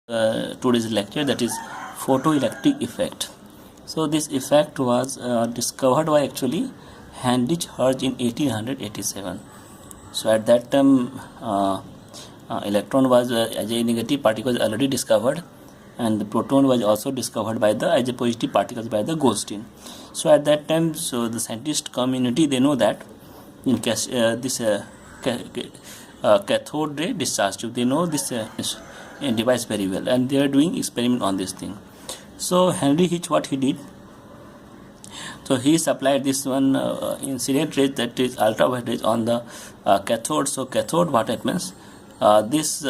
today's lecture, that is photoelectric effect. So this effect was discovered by actually Heinrich Hertz in 1887. So at that time electron was as a negative particle was already discovered, and the proton was also discovered by the as a positive particles by the Goldstein. So at that time, so the scientist community, they know that in this cathode ray discharge tube, they know this device very well, and they are doing experiment on this thing. So Henry Hitch, what he did, so he supplied this one incident rays, that is ultraviolet rays, on the cathode. So cathode, what happens, this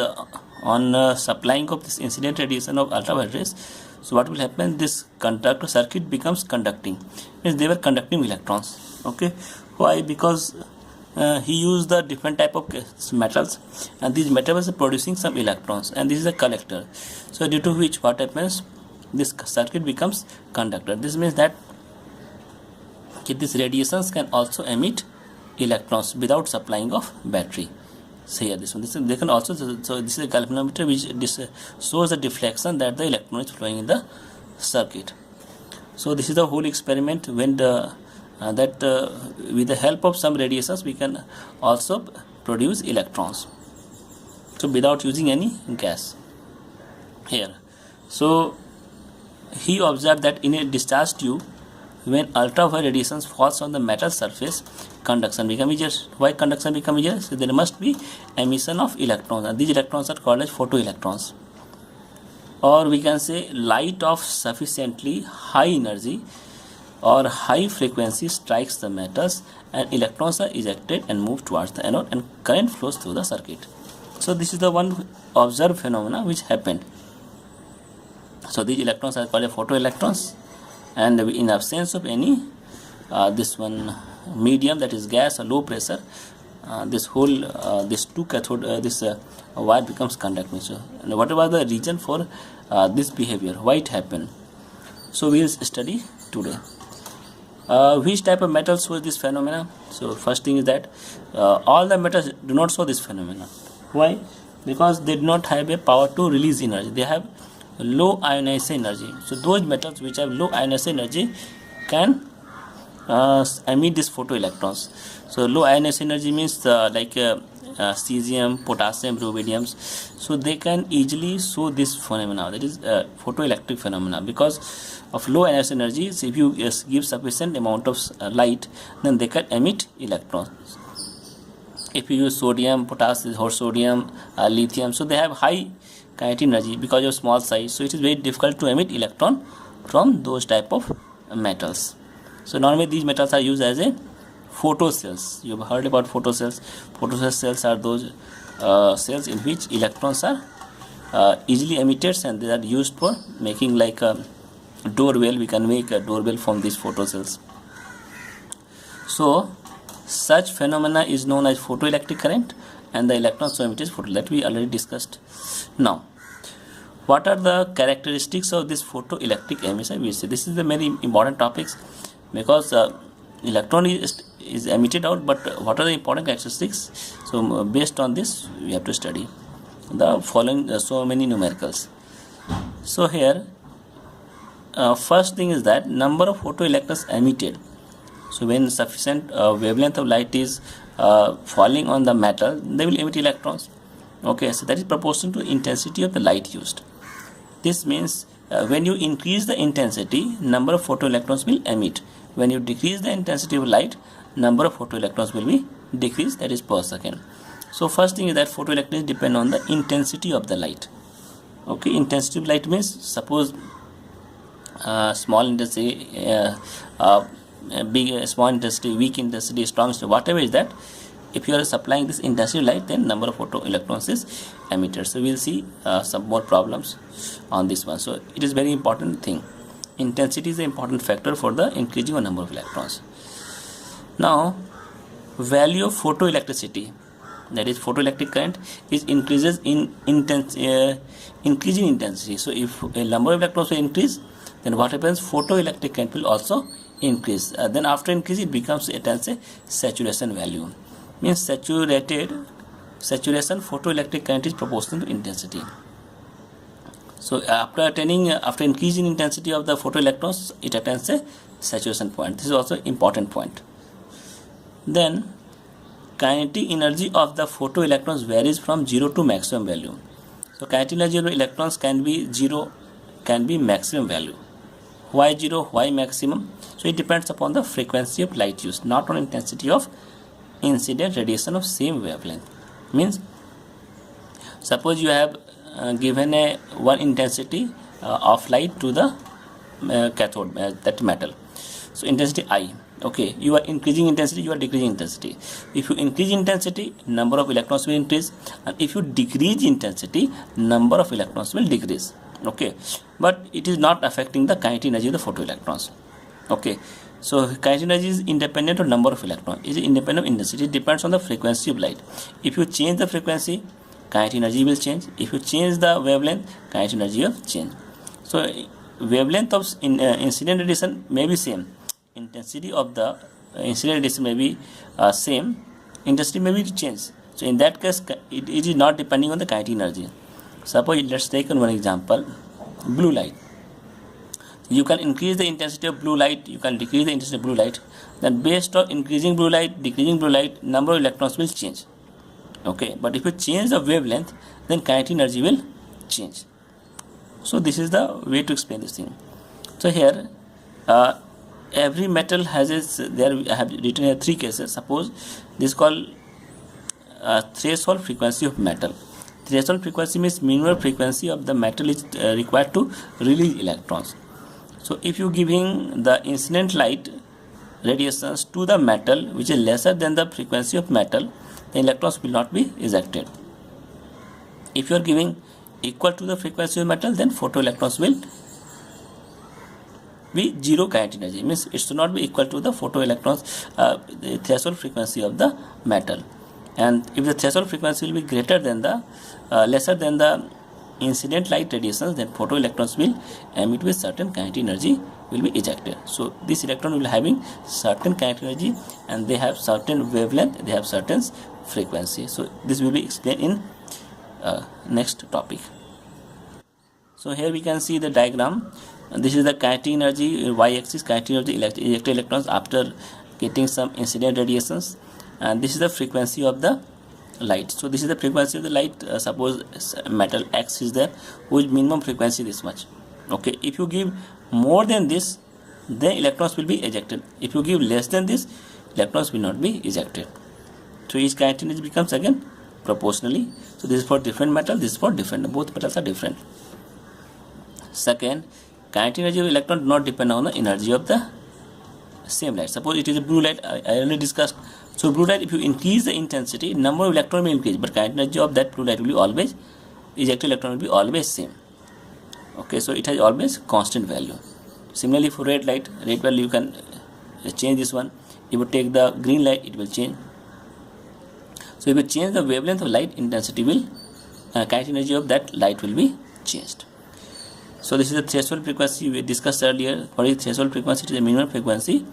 on supplying of this incident radiation of ultraviolet rays, so what will happen, this conductor circuit becomes conducting, means they were conducting electrons. Okay, why? Because he used the different type of metals, and these metals are producing some electrons, and this is a collector. So due to which what happens, this circuit becomes conductor. This means that these radiations can also emit electrons without supplying of battery. So here this one, they can also, so this is a galvanometer which shows the deflection that the electron is flowing in the circuit. So this is the whole experiment, when the with the help of some radiations we can also produce electrons, so without using any gas here. So he observed that in a discharge tube, when ultraviolet radiations falls on the metal surface, conduction become easier. Why conduction become easier? So there must be emission of electrons, and these electrons are called as photoelectrons, or we can say light of sufficiently high energy or high frequency strikes the metals, and electrons are ejected and move towards the anode, and current flows through the circuit. So this is the one observed phenomena which happened. So these electrons are called photoelectrons, and in absence of any this one medium, that is gas or low pressure, this whole this two cathode this wire becomes conducting. So and what was the reason for this behavior, why it happened? So we will study today. Which type of metals show this phenomena? So first thing is that all the metals do not show this phenomena. Why? Because they do not have a power to release energy. They have low ionization energy. So those metals which have low ionization energy can emit these photoelectrons. So low ionization energy means like cesium, potassium, rubidiums. So they can easily show this phenomena, that is photoelectric phenomena, because of low ionization energy. So if you give sufficient amount of light, then they can emit electrons. If you use sodium, potassium, or sodium, lithium, so they have high kinetic energy because of small size. So it is very difficult to emit electron from those type of metals. So normally these metals are used as a photocells. You have heard about photocells. Photocell cells are those cells in which electrons are easily emitted, and they are used for making like a doorbell. We can make a doorbell from these photocells. So such phenomena is known as photoelectric current, and the electrons so emitted photo, that we already discussed. Now, what are the characteristics of this photoelectric emission? We see this is the very important topics, because electron is emitted out, but what are the important characteristics? So based on this we have to study the following so many numericals. So here first thing is that number of photoelectrons emitted. So when sufficient wavelength of light is falling on the metal, they will emit electrons. Okay, so that is proportional to intensity of the light used. This means when you increase the intensity, number of photoelectrons will emit. When you decrease the intensity of light, number of photoelectrons will be decreased, that is per second. So first thing is that photoelectrons depend on the intensity of the light. Okay, intensity of light means, suppose small intensity, big, small intensity, weak intensity, strong intensity, whatever is that, if you are supplying this intensity light, then number of photoelectrons is emitted. So we will see some more problems on this one. So it is very important thing. Intensity is an important factor for the increasing of number of electrons. Now, value of photoelectricity, that is photoelectric current, is increases in increasing intensity. So if a number of electrons will increase, then what happens, photoelectric current will also increase. Then after increase, it becomes a saturation value. Means saturation photoelectric current is proportional to intensity. So after increasing intensity of the photoelectrons, it attains a saturation point. This is also important point. Then kinetic energy of the photoelectrons varies from 0 to maximum value. So kinetic energy of the electrons can be 0, can be maximum value. Why 0? Why maximum? So it depends upon the frequency of light used, not on intensity of incident radiation of same wavelength. Means suppose you have given a one intensity of light to the cathode, that metal. So intensity I. Okay, you are increasing intensity, you are decreasing intensity. If you increase intensity, number of electrons will increase, and if you decrease intensity, number of electrons will decrease. Okay, but it is not affecting the kinetic energy of the photoelectrons. Okay, so kinetic energy is independent of number of electrons. It is independent of intensity. It depends on the frequency of light. If you change the frequency, kinetic energy will change. If you change the wavelength, kinetic energy will change. So wavelength of incident radiation may be same, intensity of the incident radiation may be same, intensity may be changed. So in that case, it is not depending on the kinetic energy. Suppose let's take one example, blue light. You can increase the intensity of blue light, you can decrease the intensity of blue light. Then based on increasing blue light, decreasing blue light, number of electrons will change. Okay, but if you change the wavelength, then kinetic energy will change. So this is the way to explain this thing. So here every metal has its, there I have written here three cases. Suppose this is called threshold frequency of metal. Threshold frequency means minimum frequency of the metal is required to release electrons. So if you giving the incident light radiations to the metal which is lesser than the frequency of metal, the electrons will not be ejected. If you are giving equal to the frequency of metal, then photoelectrons will be zero kinetic energy. Means it should not be equal to the photoelectrons the threshold frequency of the metal. And if the threshold frequency will be greater than the lesser than the incident light radiations, then photoelectrons will emit with certain kinetic energy, will be ejected. So this electron will having certain kinetic energy, and they have certain wavelength, they have certain frequency. So this will be explained in next topic. So here we can see the diagram. This is the kinetic energy, y-axis kinetic energy, ejected electrons after getting some incident radiations, and this is the frequency of the light. So this is the frequency of the light. Suppose metal X is there, whose minimum frequency this much. Okay, if you give more than this, then electrons will be ejected. If you give less than this, electrons will not be ejected. So each kinetic energy becomes again proportionally. So this is for different metal, this is for different, both metals are different. Second, kinetic energy of electron do not depend on the energy of the same light. Suppose it is a blue light, I already discussed. So blue light, if you increase the intensity, number of electron will increase, but kinetic energy of that blue light will be always, ejected electron will be always same. Okay, so it has always constant value. Similarly for red light, red value you can change this one. If you take the green light, it will change. So if you change the wavelength of light, intensity will, kinetic energy of that light will be changed. So this is the threshold frequency we discussed earlier. For each threshold frequency, it is a minimum frequency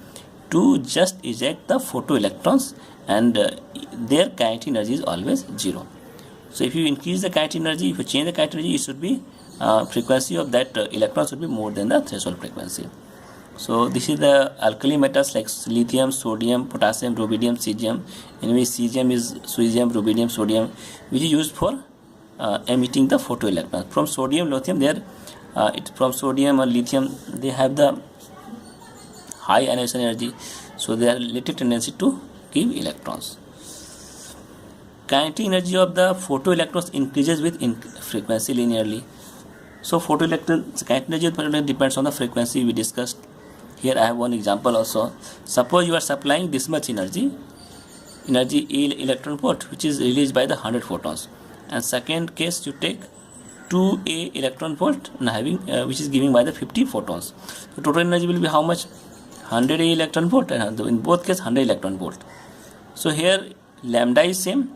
to just eject the photoelectrons, and their kinetic energy is always zero. So if you increase the kinetic energy, if you change the kinetic energy, it should be frequency of that electron should be more than the threshold frequency. So this is the alkali metals like lithium, sodium, potassium, rubidium, cesium. Anyway, cesium is cesium, rubidium, sodium, which is used for emitting the photoelectrons. From sodium, lithium, they are from sodium or lithium, they have the high ionization energy, so they are little tendency to give electrons. Kinetic energy of the photoelectrons increases with frequency linearly. So photoelectron kinetic energy of photoelectron depends on the frequency we discussed. Here I have one example also. Suppose you are supplying this much energy A electron volt, which is released by the 100 photons, and second case you take 2A electron volt and having which is giving by the 50 photons. So total energy will be how much? 100A electron volt, and in both cases 100 electron volt. So here lambda is same.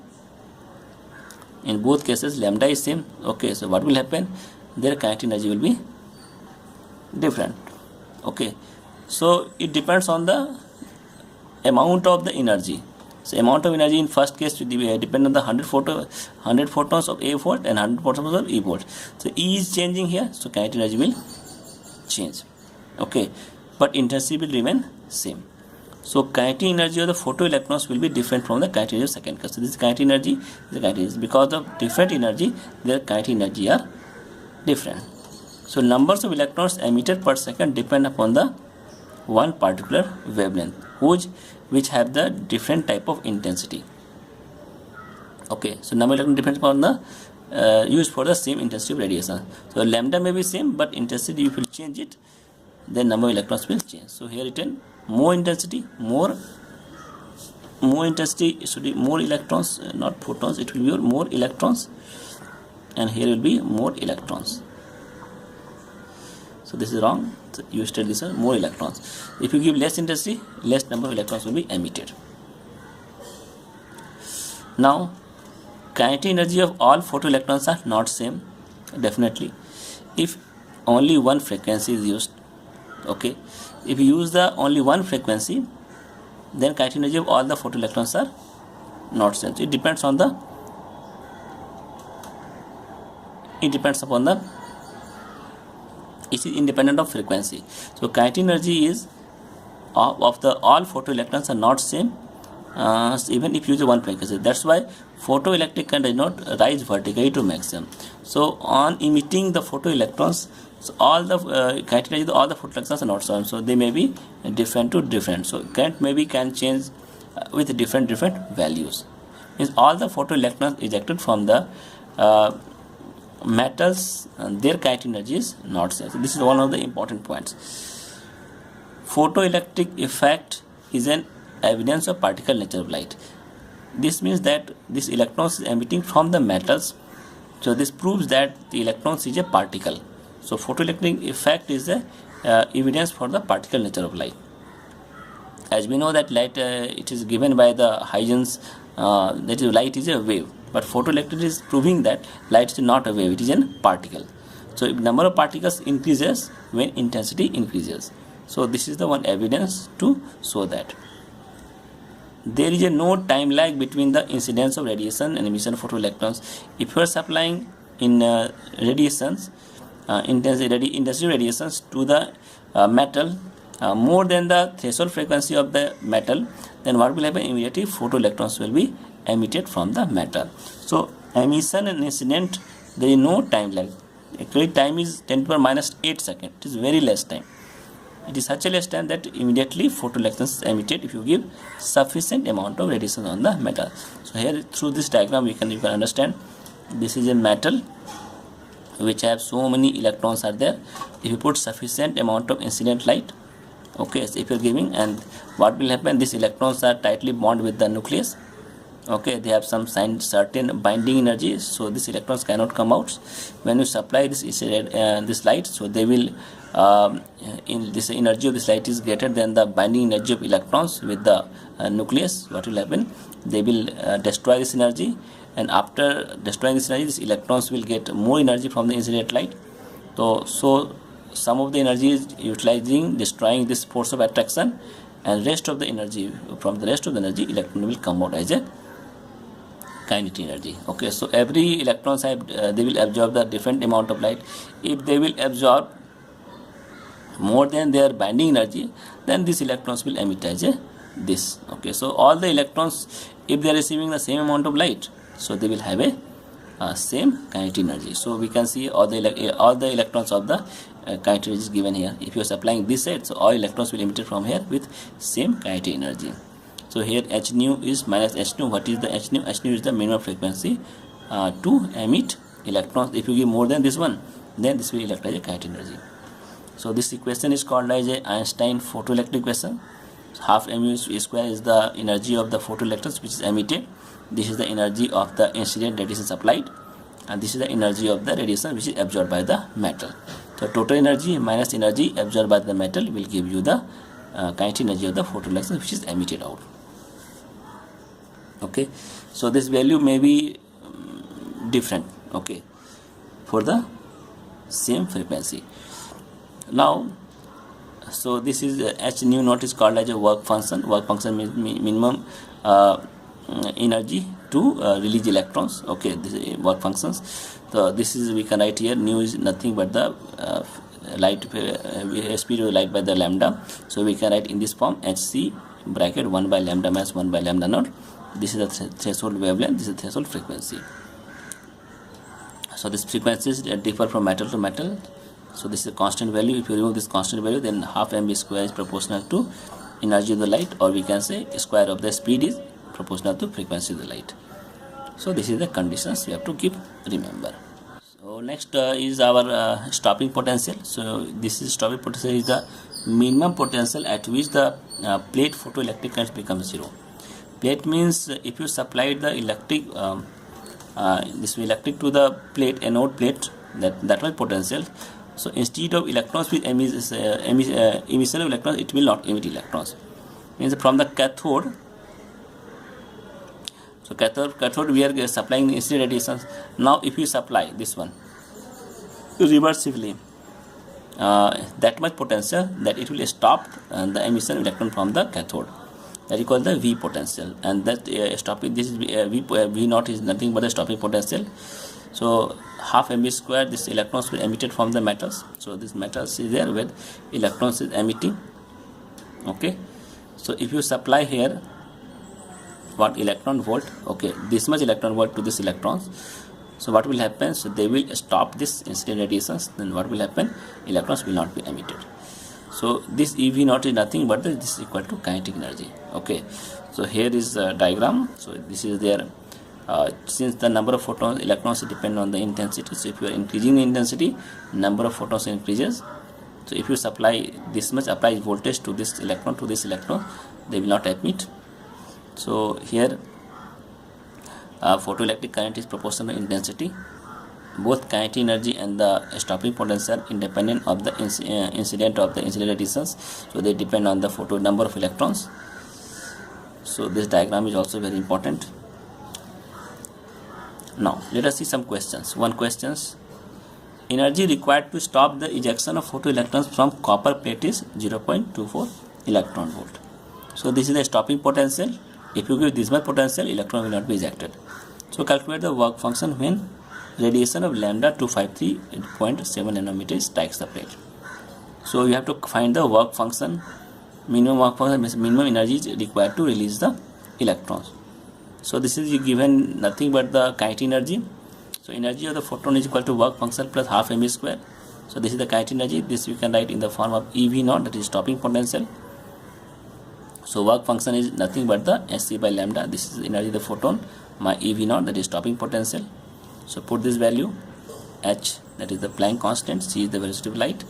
In both cases lambda is same. Okay, so what will happen? Their kinetic energy will be different. Okay, so it depends on the amount of the energy. So amount of energy in first case will depend on the 100 photons of A volt and 100 photons of E volt. So E is changing here, so kinetic energy will change. Okay, but intensity will remain same. So kinetic energy of the photoelectrons will be different from the kinetic energy of second case. So this is kinetic energy, this is kinetic energy. Because of different energy, their kinetic energy are different. So numbers of electrons emitted per second depend upon the one particular wavelength, which have the different type of intensity. Okay, so number of electrons depends upon the used for the same intensity of radiation. So lambda may be same, but intensity if you change it, then number of electrons will change. So here written more intensity, more intensity, it should be more electrons, not photons, it will be more electrons, and here will be more electrons. So this is wrong, so you state this one, more electrons. If you give less intensity, less number of electrons will be emitted. Now kinetic energy of all photoelectrons are not same, definitely, if only one frequency is used. Okay, if you use the only one frequency, then kinetic energy of all the photoelectrons are not same. So it depends upon the it is independent of frequency. So kinetic energy is of the all photoelectrons are not same, even if you use one frequency. That's why photoelectric current does not rise vertically to maximum. So on emitting the photoelectrons, so all the kinetic energy of all the photoelectrons are not same, so they may be different to different. So current maybe can change with different values. Means all the photoelectrons ejected from the metals, their kinetic energy is not same. So this is one of the important points. Photoelectric effect is an evidence of particle nature of light. This means that this electrons is emitting from the metals, so this proves that the electrons is a particle. So photoelectric effect is the evidence for the particle nature of light. As we know that light it is given by the Huygens, that is light is a wave, but photoelectric is proving that light is not a wave, it is a particle. So if number of particles increases when intensity increases. So this is the one evidence to show that. There is no time lag between the incidence of radiation and emission of photoelectrons. If you are supplying in radiations, intensity radiations to the metal more than the threshold frequency of the metal, then what will happen? Immediately photoelectrons will be emitted from the metal. So emission and incident, there is no time lag. Actually time is 10 to the power minus 8 seconds. It is very less time. It is such a less time that immediately photoelectrons is emitted if you give sufficient amount of radiation on the metal. So here through this diagram you can understand this is a metal which have so many electrons are there. If you put sufficient amount of incident light, okay, so if you are giving, and what will happen, these electrons are tightly bonded with the nucleus. Okay, they have some certain binding energy, so these electrons cannot come out. When you supply this light, so they will in this energy of this light is greater than the binding energy of electrons with the nucleus. What will happen? They will destroy this energy, and after destroying this energy, these electrons will get more energy from the incident light. So some of the energy is utilizing destroying this force of attraction, and rest of the energy from the rest of the energy electron will come out as a kinetic energy. Okay, so every electrons have they will absorb the different amount of light. If they will absorb more than their binding energy, then these electrons will emit as a this. Okay, so all the electrons, if they are receiving the same amount of light, so they will have a same kinetic energy. So we can see all the electrons of the kinetic energy is given here. If you are supplying this side, so all electrons will emitted from here with same kinetic energy. So here h nu is minus h nu. What is the h nu? H nu is the minimum frequency to emit electrons. If you give more than this one, then this will elect as a kinetic energy. So this equation is called as a Einstein photoelectric equation. Half mu square is the energy of the photoelectrons which is emitted. This is the energy of the incident radiation supplied, and this is the energy of the radiation which is absorbed by the metal. So total energy minus energy absorbed by the metal will give you the kinetic energy of the photoelectrons which is emitted out. Okay, so this value may be different, okay, for the same frequency. Now, so this is h nu naught is called as a work function. Work function means minimum energy to release electrons. Okay, this is work functions. So this is, we can write here, nu is nothing but the light speed of light by the lambda. So we can write in this form, hc bracket 1 by lambda mass 1 by lambda naught. This is the threshold wavelength, this is the threshold frequency. So these frequencies differ from metal to metal. So this is a constant value. If you remove this constant value, then half mv square is proportional to energy of the light, or we can say square of the speed is proportional to frequency of the light. So this is the conditions you have to keep remember. So next is our stopping potential. So this is stopping potential is the minimum potential at which the plate photoelectric current becomes zero. Plate means if you supply the electric this electric to the plate, anode plate, that was potential. So instead of electrons with emission of electrons, it will not emit electrons. Means from the cathode. So cathode we are supplying the incident radiations. Now if you supply this one reversively, that much potential that it will stop the emission of electron from the cathode. That is called the V potential, and that stopping, this is V naught is nothing but the stopping potential. So half mv square, this electrons will emitted from the metals. So this metals is there where electrons is emitting. Okay, so if you supply here what electron volt, okay, this much electron volt to this electrons, so what will happen? So they will stop this incident radiations. Then what will happen? Electrons will not be emitted. So this EV naught is nothing but this is equal to kinetic energy. Okay, so here is the diagram. So this is there. Since the number of photons, electrons depend on the intensity. So if you are increasing the intensity, number of photons increases. So if you supply this much applied voltage to this electron, they will not emit. So here photoelectric current is proportional to intensity. Both kinetic energy and the stopping potential independent of the incident of the incident radiations. So they depend on the photo number of electrons. So this diagram is also very important. Now let us see some questions. One questions: energy required to stop the ejection of photoelectrons from copper plate is 0.24 electron volt. So this is the stopping potential. If you give this much potential, electron will not be ejected. So calculate the work function when radiation of lambda 253.7 nanometer strikes the plate. So you have to find the work function. Minimum work function means minimum energy is required to release the electrons. So this is given nothing but the kinetic energy. So energy of the photon is equal to work function plus half mv square. So this is the kinetic energy. This we can write in the form of EV naught, that is stopping potential. So work function is nothing but the Sc by lambda. This is energy of the photon, my EV naught, that is stopping potential. So put this value, h, that is the Planck constant, c is the velocity of light,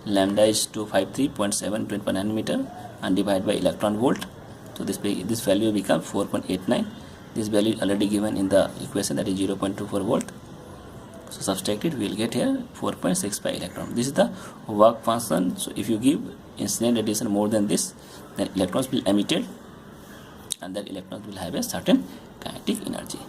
lambda is 253.7 nanometer, and divide by electron volt. So this value becomes 4.89. This value is already given in the equation, that is 0.24 volt. So subtract it, we will get here 4.65 electron. This is the work function. So if you give incident radiation more than this, then electrons will emitted, and that electrons will have a certain kinetic energy.